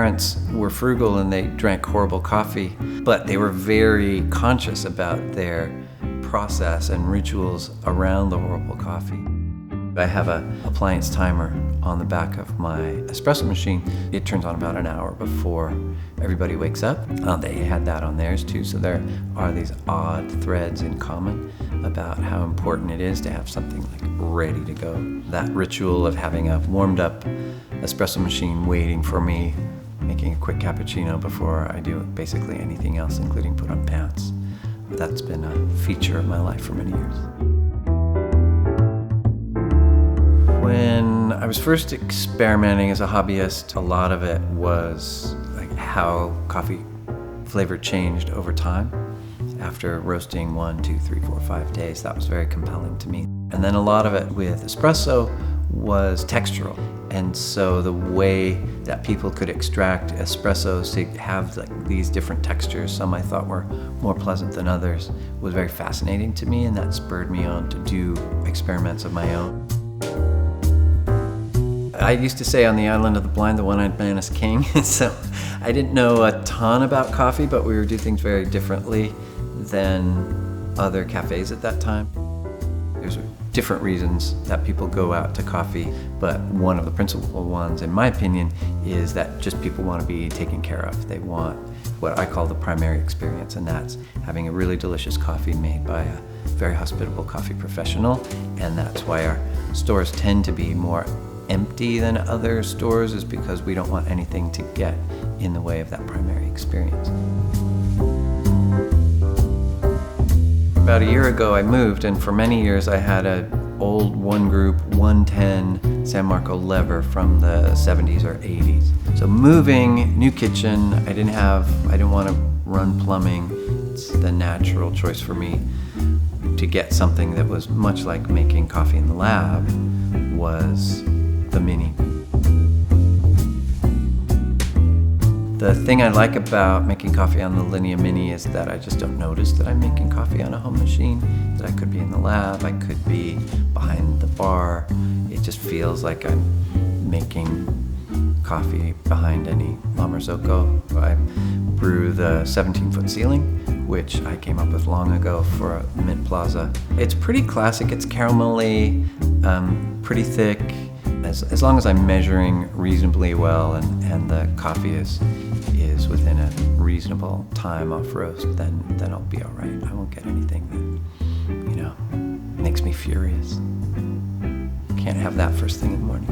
parents were frugal and they drank horrible coffee, but they were very conscious about their process and rituals around the horrible coffee. I have an appliance timer on the back of my espresso machine. It turns on about an hour before everybody wakes up. They had that on theirs too, so there are these odd threads in common about how important it is to have something like ready to go. That ritual of having a warmed up espresso machine waiting for me, making a quick cappuccino before I do basically anything else, including put on pants. That's been a feature of my life for many years. When I was first experimenting as a hobbyist, a lot of it was like how coffee flavor changed over time. After roasting 1, 2, 3, 4, 5 days, that was very compelling to me. And then a lot of it with espresso was textural. And so the way that people could extract espressos to have like these different textures, some I thought were more pleasant than others, was very fascinating to me, and that spurred me on to do experiments of my own. I used to say on the island of the blind, the one-eyed man is king. So I didn't know a ton about coffee, but we would do things very differently than other cafes at that time. There's different reasons that people go out to coffee, but one of the principal ones, in my opinion, is that just people want to be taken care of. They want what I call the primary experience, and that's having a really delicious coffee made by a very hospitable coffee professional, and that's why our stores tend to be more empty than other stores, is because we don't want anything to get in the way of that primary experience. About a year ago I moved, and for many years I had an old one group 110 San Marco lever from the 70s or 80s. So moving, new kitchen, I didn't want to run plumbing. It's the natural choice for me to get something that was much like making coffee in the lab was the Mini. The thing I like about making coffee on the Linea Mini is that I just don't notice that I'm making coffee on a home machine, that I could be in the lab, I could be behind the bar. It just feels like I'm making coffee behind any Marzocco. I brew the 17-foot ceiling, which I came up with long ago for a Mint Plaza. It's pretty classic, it's caramelly, pretty thick. As long as I'm measuring reasonably well and the coffee is within a reasonable time off roast, then I'll be all right. I won't get anything that, makes me furious. Can't have that first thing in the morning.